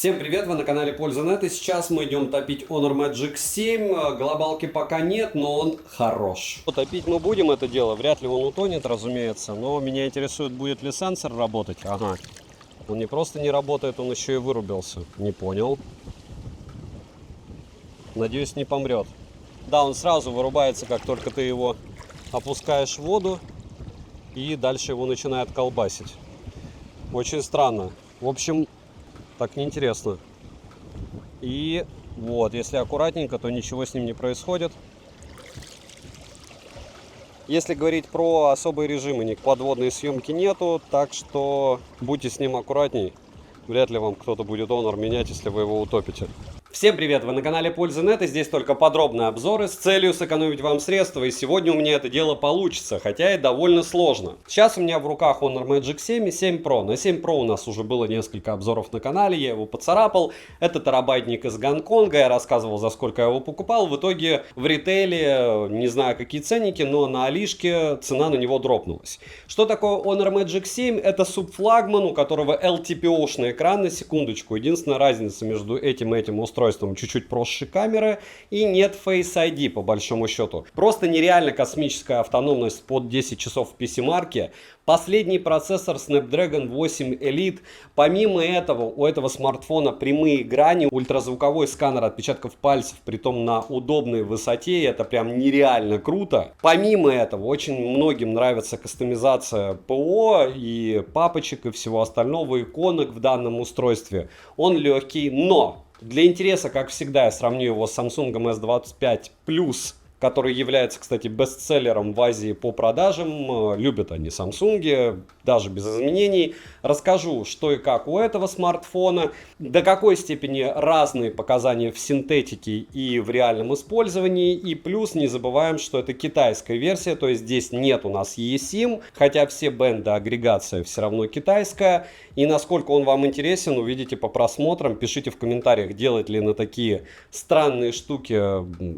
Всем привет, вы на канале Польза.нет, и сейчас мы идем топить Honor Magic 7. Глобалки пока нет, но он хорош. Топить мы будем это дело, вряд ли он утонет, разумеется, но меня интересует, будет ли сенсор работать. Ага, он не просто не работает, он еще и вырубился. Не понял. Надеюсь, не помрет. Да, он сразу вырубается, как только ты его опускаешь в воду, и дальше его начинает колбасить. Очень странно. В общем, так неинтересно. И вот, если аккуратненько, то ничего с ним не происходит. Если говорить про особые режимы, подводной съемки нету, так что будьте с ним аккуратней. Вряд ли вам кто-то будет Honor менять, если вы его утопите. Всем привет, вы на канале Польза.нет, и здесь только подробные обзоры с целью сэкономить вам средства, и сегодня у меня это дело получится, хотя и довольно сложно. Сейчас у меня в руках Honor Magic 7 и 7 Pro. На 7 Pro у нас уже было несколько обзоров на канале, я его поцарапал. Это терабайтник из Гонконга, я рассказывал, за сколько я его покупал. В итоге в ритейле, не знаю какие ценники, но на Алишке цена на него дропнулась. Что такое Honor Magic 7? Это субфлагман, у которого LTPO-шный экран, на секундочку. Единственная разница между этим и этим устройством, чуть-чуть проще камеры, и нет Face ID по большому счету. Просто нереально космическая автономность под 10 часов в PC-марке. Последний процессор Snapdragon 8 Elite. Помимо этого, у этого смартфона прямые грани, ультразвуковой сканер отпечатков пальцев, притом на удобной высоте, и это прям нереально круто. Помимо этого, очень многим нравится кастомизация ПО и папочек и всего остального, иконок в данном устройстве. Он легкий, но для интереса, как всегда, я сравню его с Samsung S25 Plus, который является, кстати, бестселлером в Азии по продажам. Любят они Samsung, даже без изменений. Расскажу, что и как у этого смартфона, до какой степени разные показания в синтетике и в реальном использовании. И плюс не забываем, что это китайская версия, то есть здесь нет у нас eSIM, хотя все бенды, агрегация все равно китайская. И насколько он вам интересен, увидите по просмотрам. Пишите в комментариях, делать ли на такие странные штуки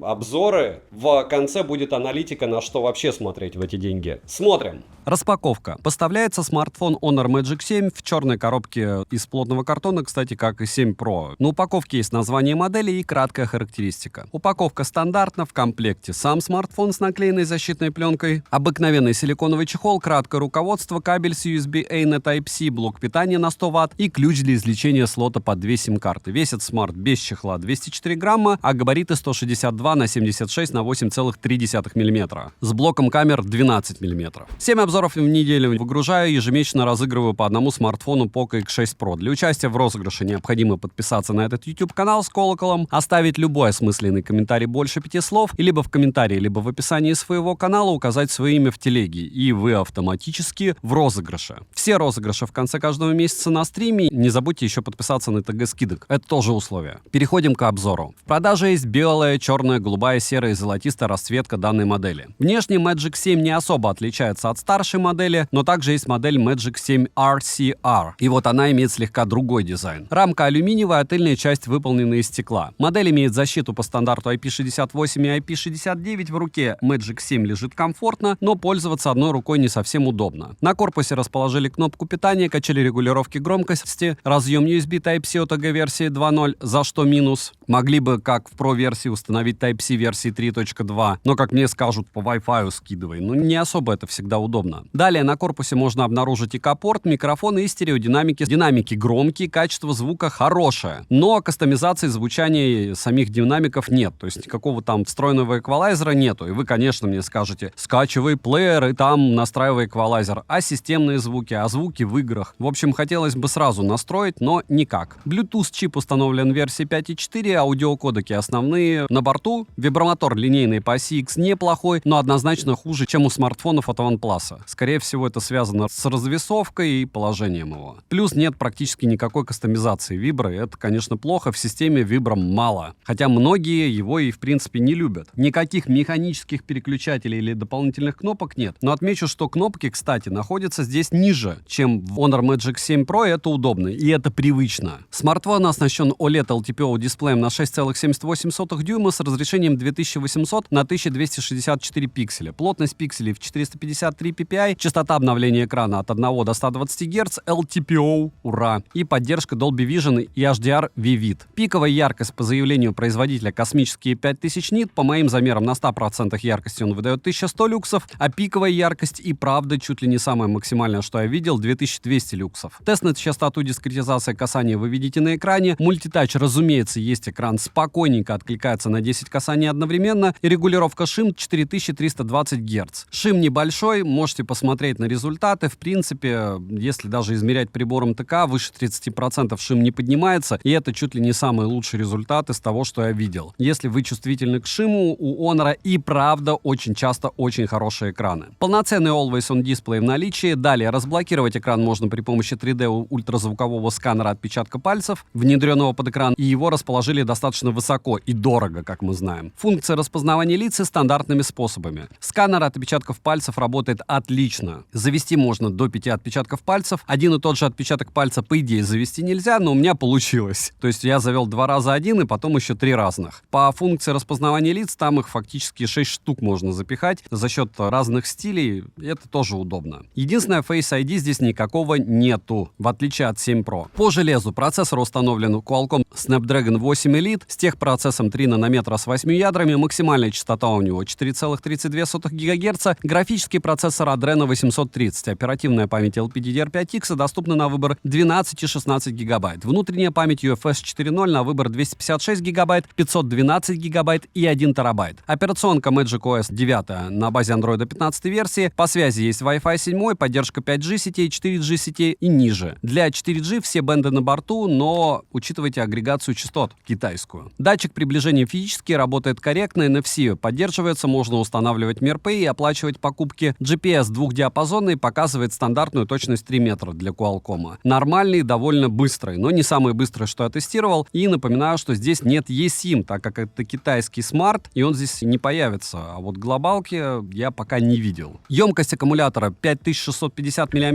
обзоры. В конце будет аналитика, на что вообще смотреть в эти деньги. Смотрим. Распаковка. Поставляется смартфон Honor Magic 7 в черной коробке из плотного картона, кстати, как и 7 Pro. На упаковке есть название модели и краткая характеристика. Упаковка стандартна, в комплекте сам смартфон с наклеенной защитной пленкой, обыкновенный силиконовый чехол, краткое руководство, кабель с USB-A на Type-C, блок питания на 100 Вт и ключ для извлечения слота под 2 сим-карты. Весит смарт без чехла 204 грамма, а габариты 162 на 76 на 8,3 мм. С блоком камер 12 мм. 7 обзоров в неделю выгружаю, ежемесячно разыгрываю по одному смартфону Poco X6 Pro. Для участия в розыгрыше необходимо подписаться на этот YouTube-канал с колоколом, оставить любой осмысленный комментарий больше 5 слов, и либо в комментарии, либо в описании своего канала указать свое имя в телеге, и вы автоматически в розыгрыше. Все розыгрыши в конце каждого месяца на стриме. Не забудьте еще подписаться на ТГ скидок. Это тоже условие. Переходим к обзору. В продаже есть белая, черная, голубая, серая и золотистая расцветка данной модели. Внешне Magic 7 не особо отличается от старшей модели, но также есть модель Magic 7 RCR. И вот она имеет слегка другой дизайн. Рамка алюминиевая, а тыльная часть выполнена из стекла. Модель имеет защиту по стандарту IP68 и IP69. В руке Magic 7 лежит комфортно, но пользоваться одной рукой не совсем удобно. На корпусе расположили кнопку питания, качели регулировки громкости, разъем USB Type-C от OG-версии 2.0, за что минус. Могли бы, как в Pro-версии, установить Type-C версии 3.2, но, как мне скажут, по Wi-Fi скидывай. Но не особо это всегда удобно. Далее на корпусе можно обнаружить ИК-порт, микрофоны и стереодинамики. Динамики громкие, качество звука хорошее, но кастомизации звучания самих динамиков нет. То есть никакого там встроенного эквалайзера нету. И вы, конечно, мне скажете, скачивай плеер и там настраивай эквалайзер. А системные звуки, а звуки в играх. В общем, хотелось бы сразу настроить, но никак. Bluetooth чип установлен в версии 5.4, аудиокодеки основные на борту. Вибромотор линейный по оси X неплохой, но однозначно хуже, чем у смартфонов от OnePlus. Скорее всего, это связано с развесовкой и положением его. Плюс нет практически никакой кастомизации вибро, и это, конечно, плохо, в системе вибро мало. Хотя многие его и, в принципе, не любят. Никаких механических переключателей или дополнительных кнопок нет. Но отмечу, что кнопки, кстати, находятся здесь ниже, чем в Honor Magic 7 Pro, и это удобно, и это привычно. Смартфон оснащен OLED LTPO дисплеем на 6,78 дюйма с разрешением 2800 на 1264 пикселя. Плотность пикселей в 453 ppi, частота обновления экрана от 1 до 120 Гц, LTPO, ура, и поддержка Dolby Vision и HDR Vivid. Пиковая яркость по заявлению производителя космические 5000 нит, по моим замерам на 100% яркости он выдает 1100 люксов, а пиковая яркость и правда чуть ли не самая максимальная, что я видел, 2200 люксов. Тест на частоту дискретизации касания вы видите на экране. Мультитач, разумеется, есть экран, спокойненько откликается на 10 касаний одновременно, и регулировка шим 4320 Гц. Шим небольшой, можете посмотреть на результаты. В принципе, если даже измерять прибором ТК, выше 30% шим не поднимается, и это чуть ли не самый лучший результат из того, что я видел. Если вы чувствительны к шиму, у Honor и правда очень часто очень хорошие экраны. Полноценный Always On дисплей в наличии. Далее, разблокировать экран можно при помощи 3D ультразвукового сканера отпечатка пальцев, внедренного под экран, и его расположили достаточно высоко и дорого, как мы знаем. Функция распознавания лиц стандартными способами. Сканер отпечатков пальцев работает отлично. Завести можно до 5 отпечатков пальцев. Один и тот же отпечаток пальца, по идее, завести нельзя, но у меня получилось. То есть я завел 2 раза один и потом еще 3 разных. По функции распознавания лиц там их фактически 6 штук можно запихать за счет разных стилей. Это тоже удобно. Единственное, Face ID здесь никакого нету, в отличие от 7 Pro. По железу процессор установлен Qualcomm Snapdragon 8 Elite с техпроцессом 3 нанометра с 8 ядрами, максимальная частота у него 4,32 ГГц, графический процессор Adreno 830, оперативная память LPDDR5X доступна на выбор 12 и 16 ГБ, внутренняя память UFS 4.0 на выбор 256 ГБ, 512 ГБ и 1 ТБ. Операционка macOS 9 на базе Android 15 версии, по связи есть Wi-Fi 7, поддержка 5G сетей, 4G сетей и ниже. Для 4G все бенды на борту, но учитывайте агрегацию частот китайскую. Датчик приближения физически работает корректно, NFC поддерживается, можно устанавливать MirPay и оплачивать покупки. GPS двухдиапазонный, показывает стандартную точность 3 метра для Qualcomm. Нормальный, довольно быстрый, но не самый быстрый, что я тестировал. И напоминаю, что здесь нет eSIM, так как это китайский смарт, и он здесь не появится. А вот глобалки я пока не видел. Емкость аккумулятора 5650 мАч.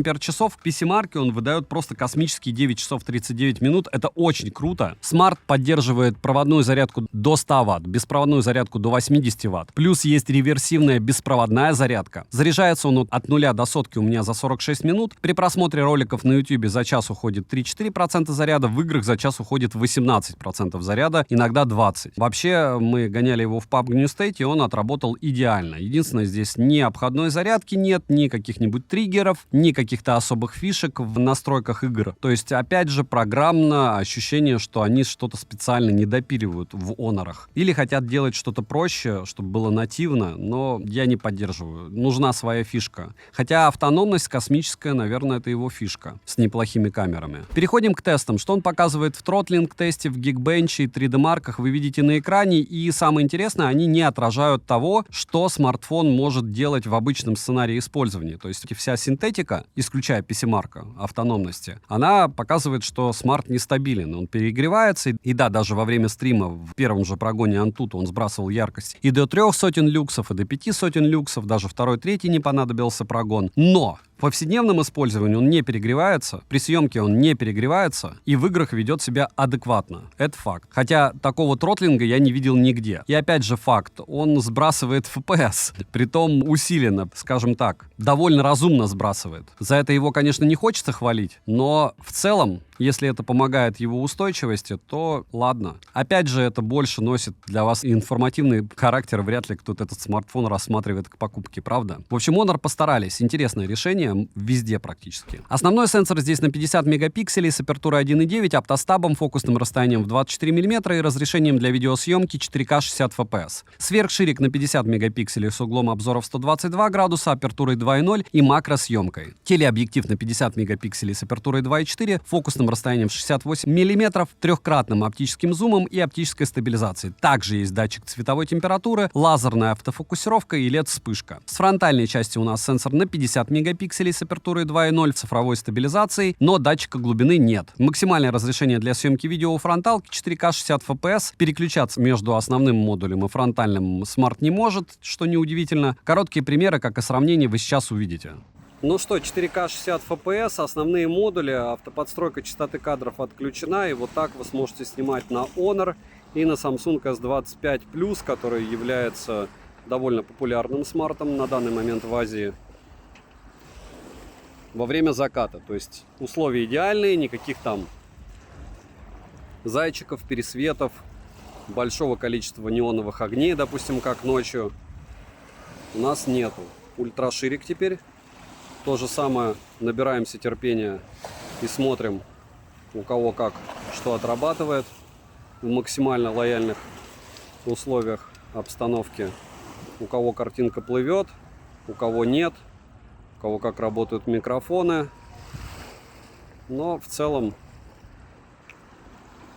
В PC-марке он выдает просто космические 9 часов 39 минут. Это очень круто. Смарт поддерживает проводную зарядку до 100 Вт, беспроводную зарядку до 80 Вт. Плюс есть реверсивная беспроводная зарядка. Заряжается он от 0 до сотки у меня за 46 минут. При просмотре роликов на YouTube за час уходит 3-4% заряда, в играх за час уходит 18% заряда, иногда 20%. Вообще, мы гоняли его в PUBG New State, и он отработал идеально. Единственное, здесь ни обходной зарядки нет, ни каких-нибудь триггеров, ни каких-то особых фишек в настройках игр. То есть, опять же, программно ощущение, что они что-то специально не допиливают в Honor'ах. Или хотят делать что-то проще, чтобы было нативно, но я не поддерживаю. Нужна своя фишка. Хотя автономность космическая, наверное, это его фишка. С неплохими камерами. Переходим к тестам. Что он показывает в тротлинг-тесте, в Geekbench и 3D-марках, вы видите на экране. И самое интересное, они не отражают того, что смартфон может делать в обычном сценарии использования. То есть вся синтетика, исключая PC-марка автономности, она показывает, что смарт нестабилен. Он перегревается. И да, даже во время стрима в первом же прогоне Antutu он сбрасывал яркость и до 300 люксов, и до 500 люксов. Даже второй, третий не понадобился прогон. Но в повседневном использовании он не перегревается, при съемке он не перегревается и в играх ведет себя адекватно. Это факт. Хотя такого тротлинга я не видел нигде. И опять же факт, он сбрасывает FPS, притом усиленно, скажем так, довольно разумно сбрасывает. За это его, конечно, не хочется хвалить, но в целом, если это помогает его устойчивости, то ладно. Опять же, это больше носит для вас информативный характер, вряд ли кто-то этот смартфон рассматривает к покупке, правда? В общем, Honor постарались. Интересное решение везде практически. Основной сенсор здесь на 50 мегапикселей с апертурой 1.9, оптостабом, фокусным расстоянием в 24 мм и разрешением для видеосъемки 4К 60 FPS. Сверхширик на 50 мегапикселей с углом обзора в 122 градуса, апертурой 2.0 и макросъемкой. Телеобъектив на 50 мегапикселей с апертурой 2.4, фокусным расстоянием в 68 мм, трехкратным оптическим зумом и оптической стабилизацией. Также есть датчик цветовой температуры, лазерная автофокусировка и LED-вспышка. С фронтальной части у нас сенсор на 50 мегапикселей с апертурой 2.0, цифровой стабилизацией, но датчика глубины нет. Максимальное разрешение для съемки видео у фронталки 4К 60 FPS. Переключаться между основным модулем и фронтальным смарт не может, что неудивительно. Короткие примеры, как и сравнение, вы сейчас увидите. Ну что, 4К 60 FPS, основные модули, автоподстройка частоты кадров отключена, и вот так вы сможете снимать на Honor И на Samsung S25 Plus, который является довольно популярным смартом на данный момент в Азии, во время заката. То есть условия идеальные, никаких там зайчиков, пересветов, большого количества неоновых огней, допустим, как ночью, у нас нету. Ультраширик теперь. То же самое, набираемся терпения и смотрим, у кого как что отрабатывает в максимально лояльных условиях обстановки. У кого картинка плывет, у кого нет, у кого как работают микрофоны. Но в целом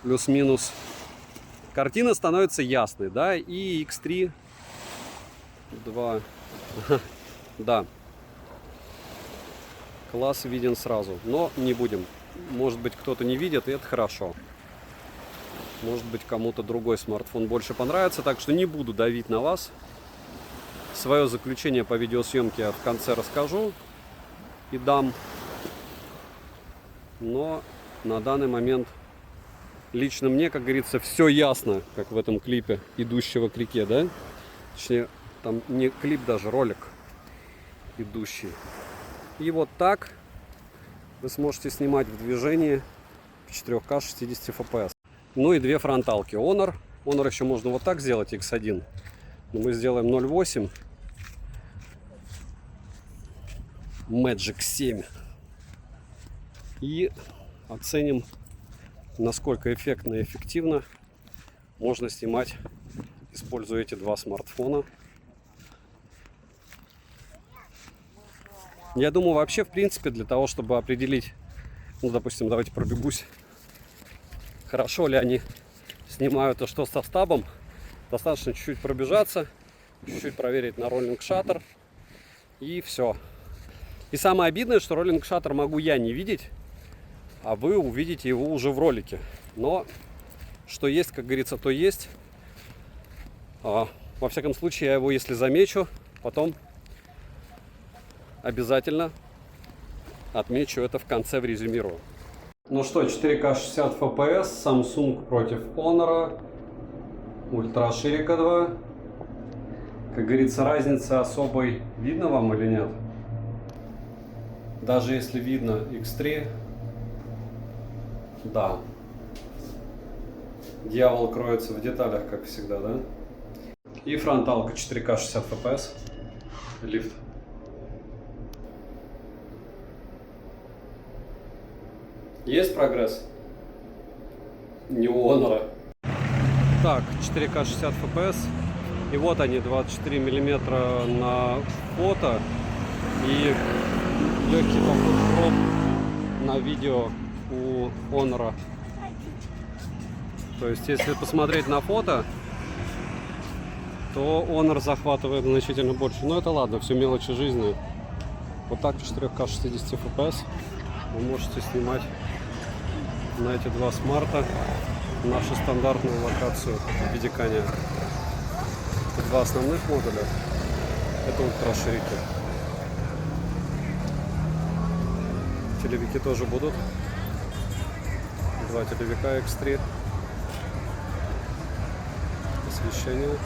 плюс-минус картина становится ясной, да, и X3 2, да, класс виден сразу, но не будем. Может быть, кто-то не видит, и это хорошо. Может быть, кому-то другой смартфон больше понравится, так что не буду давить на вас. Свое заключение по видеосъемке я в конце расскажу и дам. Но на данный момент лично мне, как говорится, все ясно, как в этом клипе «Идущего к реке», да? Точнее, там не клип, даже ролик идущий. И вот так вы сможете снимать в движении в 4К 60 FPS. Ну и две фронталки. Honor еще можно вот так сделать, X1. Но мы сделаем 0.8. Magic 7. И оценим, насколько эффектно и эффективно можно снимать, используя эти два смартфона. Я думаю, вообще, в принципе, для того, чтобы определить, ну, допустим, давайте пробегусь, хорошо ли они снимают, а что со стабом, достаточно чуть-чуть пробежаться, чуть-чуть проверить на роллинг шаттер, и все. И самое обидное, что роллинг шаттер могу я не видеть, а вы увидите его уже в ролике. Но что есть, как говорится, то есть. Во всяком случае, я его, если замечу, потом обязательно отмечу это в конце, в резюмирую. Ну что, 4К 60 FPS, Samsung против Honor, ультраширика 2. Как говорится, разницы особой видно вам или нет? Даже если видно X3, да, дьявол кроется в деталях, как всегда, да? И фронталка 4К 60 FPS, лифт. Есть прогресс? Не у Honor. Так, 4К 60 FPS. И вот они, 24 миллиметра на фото. И легкий такой кроп на видео у Honor. То есть, если посмотреть на фото, то Honor захватывает значительно больше. Но это ладно, все мелочи жизни. Вот так в 4К 60 FPS вы можете снимать на эти два смарта нашу стандартную локацию видикания. Два основных модуля. Это ультраширики. Телевики тоже будут. Два телевика X3. Освещение.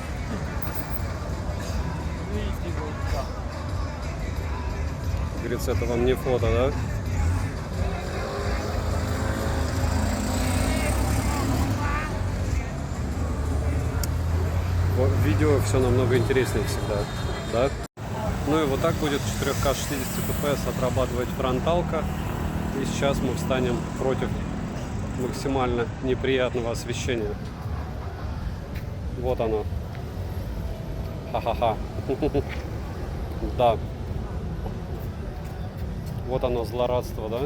Говорится, это вам не фото, да? В видео все намного интереснее всегда, да? Ну и вот так будет 4К 60 FPS отрабатывать фронталка. И сейчас мы встанем против максимально неприятного освещения. Вот оно. Ха-ха-ха. Да. Вот оно, злорадство, да?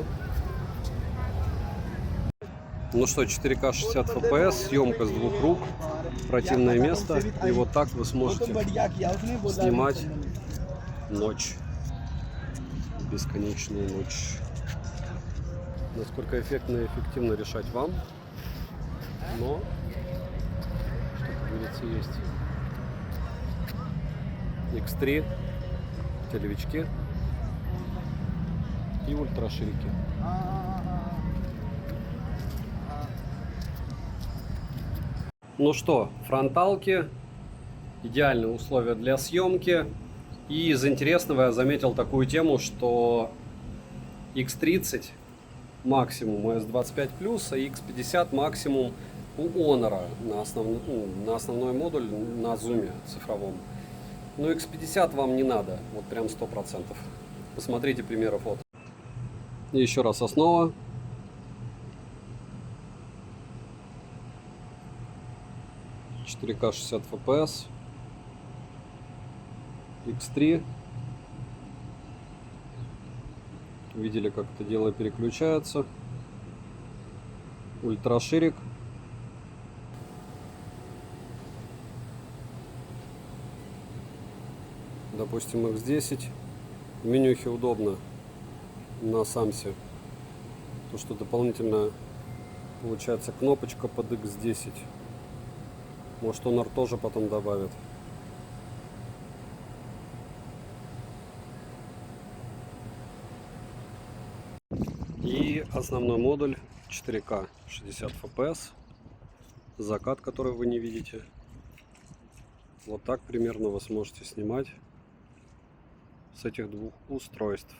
Ну что, 4К 60 FPS, съемка с двух рук, противное место. И вот так вы сможете снимать ночь. Бесконечную ночь. Насколько эффектно и эффективно решать вам. Но, что, как говорится, есть. X3, телевички и ультраширики. Ну что, фронталки, идеальные условия для съемки. И из интересного я заметил такую тему, что X30 максимум у S25+, а X50 максимум у Honor на основной модуль на зуме цифровом. Но X50 вам не надо, вот прям 100%. Посмотрите примеры фото. И еще раз основа. К 60 FPS. X3. Видели, как это дело переключается. Ультраширик. Допустим, X10. В менюхе удобно на самсе. То, что дополнительно получается кнопочка под X10. Может, Honor тоже потом добавит. И основной модуль 4К 60 FPS. Закат, который вы не видите. Вот так примерно вы сможете снимать с этих двух устройств.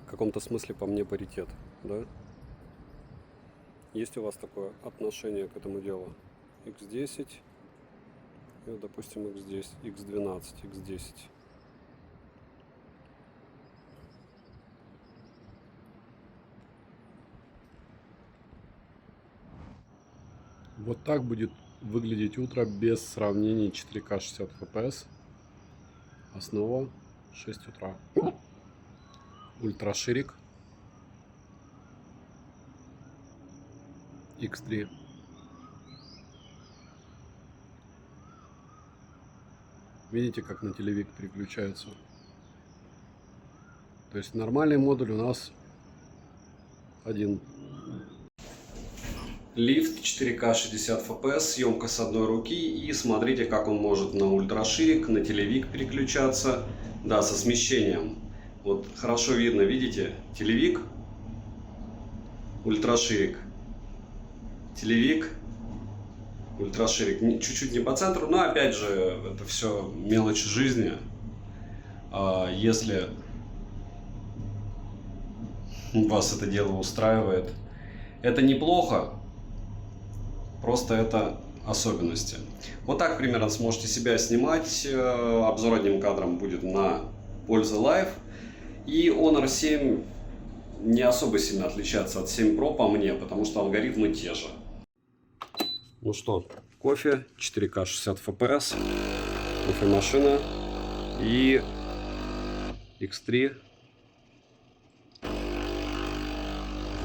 В каком-то смысле по мне паритет, да? Есть у вас такое отношение к этому делу? X10 и, допустим, X10, X12, X10. Вот так будет выглядеть утро без сравнений 4К 60 FPS. Основа 6 утра. Ультраширик. X3. Видите, как на телевик переключается? То есть нормальный модуль у нас один. Лифт 4К 60 FPS, съемка с одной руки. И смотрите, как он может на ультраширик, на телевик переключаться. Да, со смещением. Вот хорошо видно, видите? Телевик, ультраширик. Телевик, ультраширик. Чуть-чуть не по центру, но опять же, это все мелочи жизни. Если вас это дело устраивает, это неплохо. Просто это особенности. Вот так примерно сможете себя снимать. Обзор одним кадром будет на Pulse Live. И Honor 7 не особо сильно отличается от 7 Pro по мне, потому что алгоритмы те же. Ну что, кофе, 4К 60 FPS, кофемашина и X3.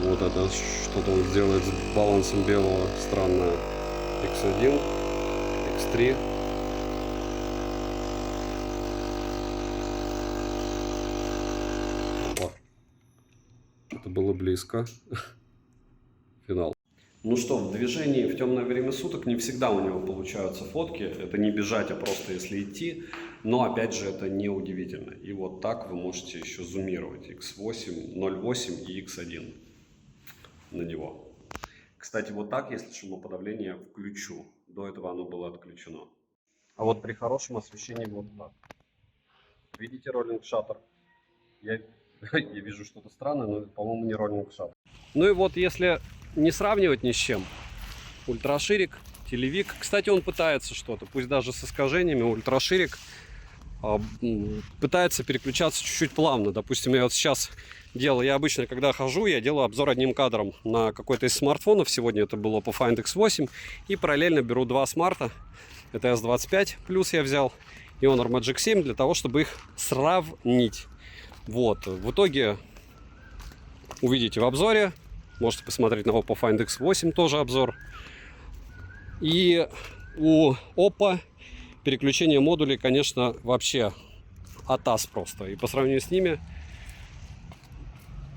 Вот это что-то он сделает с балансом белого, странное. X1, X3. Опа. Это было близко. Финал. Ну что, в движении в темное время суток не всегда у него получаются фотки. Это не бежать, а просто если идти. Но опять же это не удивительно. И вот так вы можете еще зумировать X8, 0.8 и X1 на него. Кстати, вот так, если шумоподавление включу. До этого оно было отключено. А вот при хорошем освещении вот так. Видите роллинг шаттер? Я вижу что-то странное, но это, по-моему, не роллинг шаттер. Ну и вот, если не сравнивать ни с чем, ультраширик, телевик. Кстати, он пытается что-то, пусть даже с искажениями, ультраширик пытается переключаться чуть-чуть плавно. Допустим, я вот сейчас делаю, я обычно, когда хожу, я делаю обзор одним кадром на какой-то из смартфонов. Сегодня это было по Find X8. И параллельно беру два смарта. Это S25 плюс я взял и Honor Magic 7 для того, чтобы их сравнить. Вот, в итоге увидите в обзоре. Можете посмотреть на Oppo Find X8 тоже обзор. И у Oppo переключение модулей, конечно, вообще атас просто. И по сравнению с ними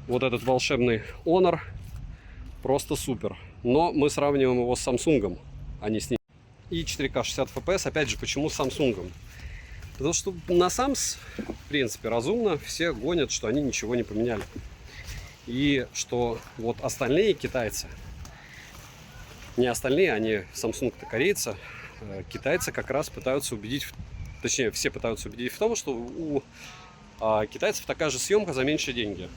вот этот волшебный Honor просто супер. Но мы сравниваем его с Samsung, а не с ним. И 4К 60 FPS, опять же, почему с Samsung? Потому что на Sams, в принципе, разумно все гонят, что они ничего не поменяли. И что вот остальные китайцы, не остальные, они Samsung-то корейцы, китайцы как раз пытаются убедить, точнее все пытаются убедить в том, что у китайцев такая же съемка за меньшие деньги.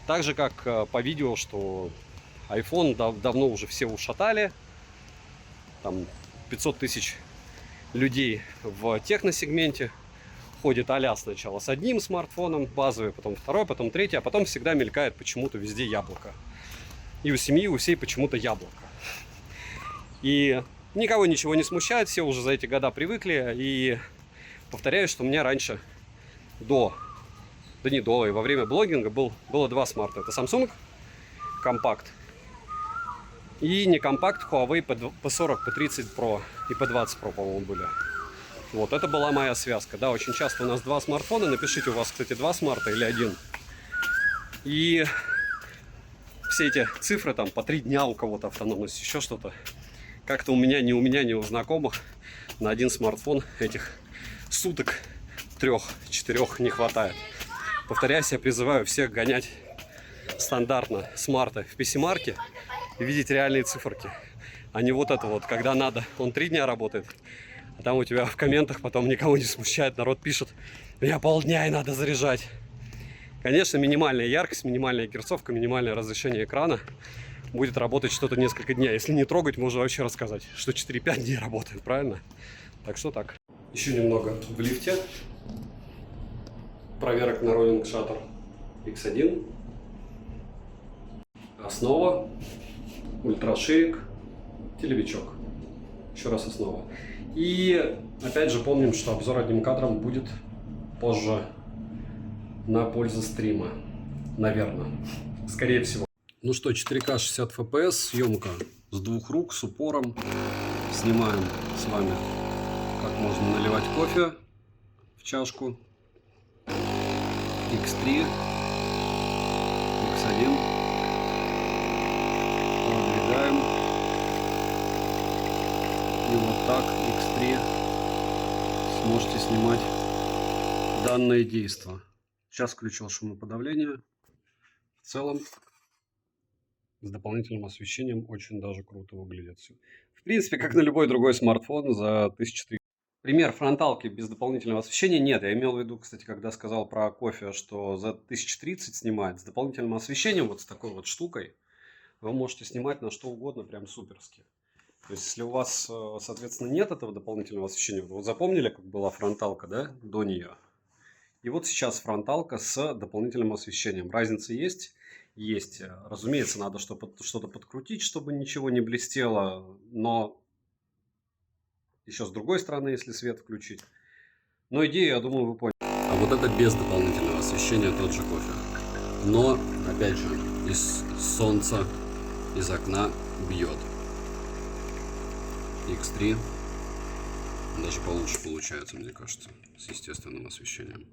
Так же как по видео, что iPhone давно уже все ушатали, там 500 тысяч людей в техносегменте ходит а-ля сначала с одним смартфоном базовый, потом второй, потом третий, а потом всегда мелькает почему-то везде яблоко. И у семьи, у всей почему-то яблоко. И никого ничего не смущает, все уже за эти года привыкли. И повторяю, что у меня раньше и во время блогинга было два смарта. Это Samsung Compact и не Compact, Huawei P40, P30 Pro и P20 Pro, по-моему, были. Вот, это была моя связка. Да, очень часто у нас два смартфона. Напишите, у вас, кстати, два смарта или один. И все эти цифры, там, по 3 дня у кого-то автономность, еще что-то. Как-то у меня, ни у знакомых на один смартфон этих суток 3-4 не хватает. Повторяюсь, я призываю всех гонять стандартно смарта в PC-марке и видеть реальные циферки. А не вот это вот, когда надо, он 3 дня работает, а там у тебя в комментах потом никого не смущает, народ пишет, я полдня и надо заряжать. Конечно, минимальная яркость, минимальная герцовка, минимальное разрешение экрана будет работать что-то несколько дней. Если не трогать, можно вообще рассказать, что 4-5 дней работает, правильно? Так что так. Еще немного в лифте. Проверок на Rolling Shutter X1. Основа, ультраширик, телевичок. Еще раз основа. И опять же помним, что обзор одним кадром будет позже на пользу стрима. Наверное. Скорее всего. Ну что, 4К 60 FPS, съемка с двух рук, с упором. Снимаем с вами, как можно наливать кофе в чашку. X3, X1. Продвигаем. И вот так X3 сможете снимать данное действо. Сейчас включил шумоподавление. В целом, с дополнительным освещением очень даже круто выглядит все. В принципе, как на любой другой смартфон за 1300. Пример фронталки без дополнительного освещения нет. Я имел в виду, кстати, когда сказал про кофе, что за 1030 снимает с дополнительным освещением, вот с такой вот штукой, вы можете снимать на что угодно, прям суперски. То есть, если у вас, соответственно, нет этого дополнительного освещения, вот запомнили, как была фронталка, да, до нее? И вот сейчас фронталка с дополнительным освещением. Разница есть? Есть. Разумеется, надо что-то подкрутить, чтобы ничего не блестело, но еще с другой стороны, если свет включить. Но идею, я думаю, вы поняли. А вот это без дополнительного освещения тот же кофе. Но, опять же, из солнца, из окна бьет. X3 даже получше получается, мне кажется, с естественным освещением.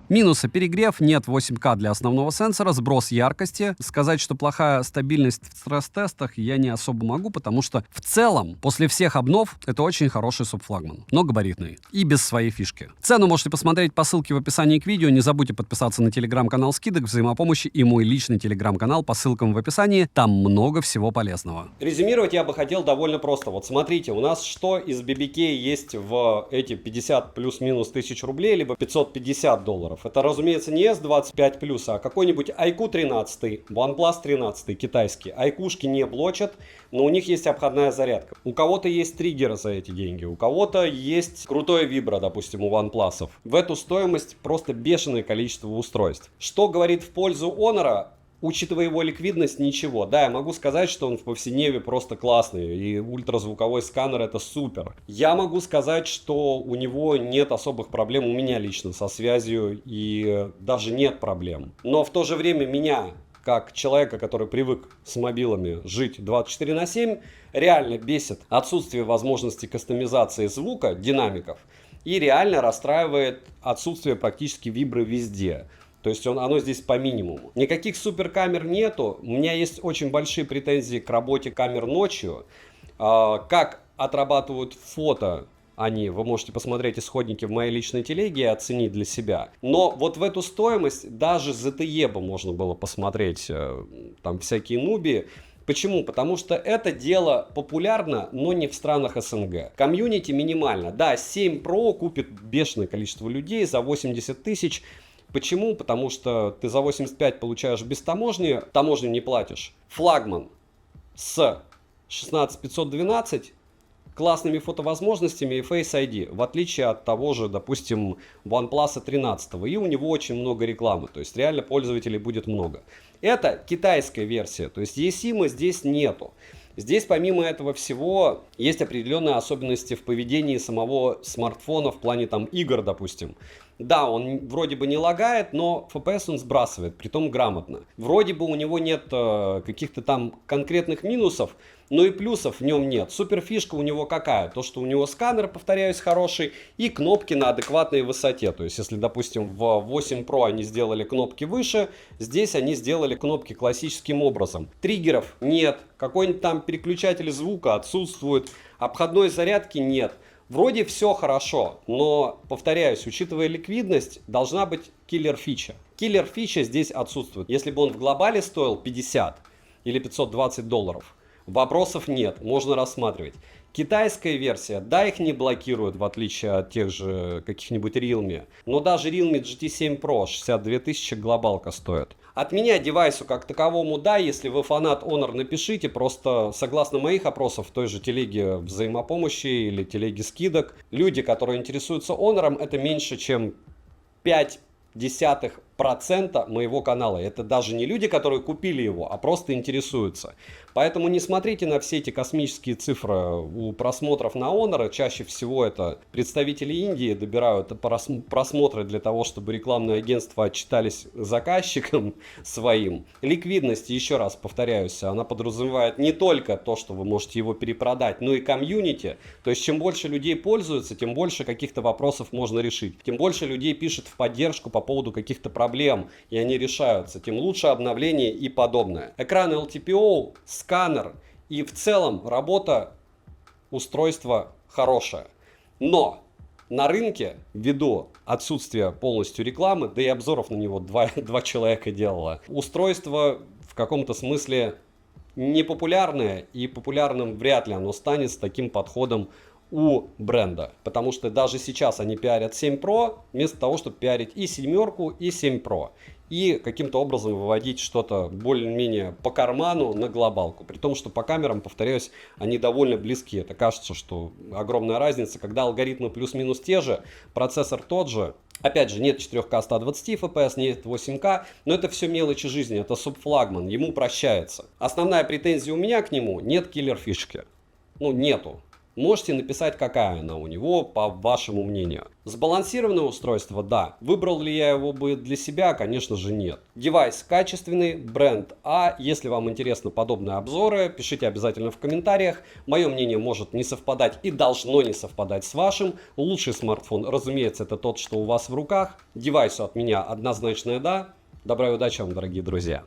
Минусы: перегрев, нет 8К для основного сенсора, сброс яркости. Сказать, что плохая стабильность в стресс-тестах, я не особо могу, потому что в целом, после всех обнов, это очень хороший субфлагман, но габаритный и без своей фишки. Цену можете посмотреть по ссылке в описании к видео. Не забудьте подписаться на телеграм-канал скидок, взаимопомощи и мой личный телеграм-канал по ссылкам в описании. Там много всего полезного. Резюмировать я бы хотел довольно просто. Вот смотрите, у нас что из BBK есть в эти 50 плюс-минус тысяч рублей, либо $550. Это, разумеется, не S25+, а какой-нибудь iQOO 13, OnePlus 13 китайский. iQOOшки не блочат, но у них есть обходная зарядка. У кого-то есть триггеры за эти деньги, у кого-то есть крутое вибро, допустим, у OnePlus. В эту стоимость просто бешеное количество устройств. Что говорит в пользу Honor? Учитывая его ликвидность, ничего. Да, я могу сказать, что он в повседневе просто классный, и ультразвуковой сканер это супер. Я могу сказать, что у него нет особых проблем, у меня лично, со связью, и даже нет проблем. Но в то же время меня, как человека, который привык с мобилами жить 24/7, реально бесит отсутствие возможности кастомизации звука, динамиков, и реально расстраивает отсутствие практически вибры везде. То есть оно здесь по минимуму. Никаких суперкамер нету. У меня есть очень большие претензии к работе камер ночью. Как отрабатывают фото вы можете посмотреть исходники в моей личной телеге и оценить для себя. Но вот в эту стоимость даже ZTE бы можно было посмотреть, там всякие нуби. Почему? Потому что это дело популярно, но не в странах СНГ. Комьюнити минимально. Да, 7 Pro купит бешеное количество людей за 80 тысяч. Почему? Потому что ты за 85 получаешь без таможни, таможню не платишь. Флагман с 16512 классными фотовозможностями и Face ID, в отличие от того же, допустим, OnePlus 13. И у него очень много рекламы, то есть реально пользователей будет много. Это китайская версия, то есть eSIM здесь нету. Здесь помимо этого всего есть определенные особенности в поведении самого смартфона в плане там игр, допустим. Да, он вроде бы не лагает, но FPS он сбрасывает, притом грамотно. Вроде бы у него нет каких-то там конкретных минусов, но и плюсов в нем нет. Суперфишка у него какая? То, что у него сканер, повторяюсь, хороший, и кнопки на адекватной высоте. То есть, если, допустим, в 8 Pro они сделали кнопки выше, здесь они сделали кнопки классическим образом. Триггеров нет, какой-нибудь там переключатель звука отсутствует, обходной зарядки нет. Вроде все хорошо, но, повторяюсь, учитывая ликвидность, должна быть киллер-фича. Киллер-фича здесь отсутствует. Если бы он в глобале стоил 50 или 520 долларов, вопросов нет, можно рассматривать. Китайская версия, да, их не блокируют, в отличие от тех же каких-нибудь Realme. Но даже Realme GT7 Pro 62 тысячи глобалка стоит. От меня девайсу как таковому, да, если вы фанат Honor, напишите. Просто согласно моих опросов в той же телеге взаимопомощи или телеге скидок, люди, которые интересуются Honor, это меньше, чем 0,5% моего канала. Это даже не люди, которые купили его, а просто интересуются. Поэтому не смотрите на все эти космические цифры у просмотров на Honor. Чаще всего это представители Индии добирают просмотры для того, чтобы рекламные агентства отчитались заказчикам своим. Ликвидность, еще раз повторяюсь, она подразумевает не только то, что вы можете его перепродать, но и комьюнити. То есть чем больше людей пользуются, тем больше каких-то вопросов можно решить. Тем больше людей пишет в поддержку по поводу каких-то проблем, и они решаются, тем лучше обновление и подобное. Экран LTPO, сканер и в целом работа устройства хорошая. Но на рынке, ввиду отсутствия полностью рекламы, да и обзоров на него два человека делало, устройство в каком-то смысле непопулярное, и популярным вряд ли оно станет с таким подходом у бренда. Потому что даже сейчас они пиарят 7 Pro, вместо того, чтобы пиарить и 7, и 7 Pro. И каким-то образом выводить что-то более-менее по карману на глобалку. При том, что по камерам, повторяюсь, они довольно близки. Это кажется, что огромная разница, когда алгоритмы плюс-минус те же, процессор тот же. Опять же, нет 4К 120 FPS, нет 8К, но это все мелочи жизни, это субфлагман, ему прощается. Основная претензия у меня к нему, нет киллер-фишки. Ну, нету. Можете написать, какая она у него, по вашему мнению. Сбалансированное устройство, да. Выбрал ли я его бы для себя? Конечно же нет. Девайс качественный, бренд А. Если вам интересны подобные обзоры, пишите обязательно в комментариях. Мое мнение может не совпадать и должно не совпадать с вашим. Лучший смартфон, разумеется, это тот, что у вас в руках. Девайсу от меня однозначное да. Добра и удачи вам, дорогие друзья.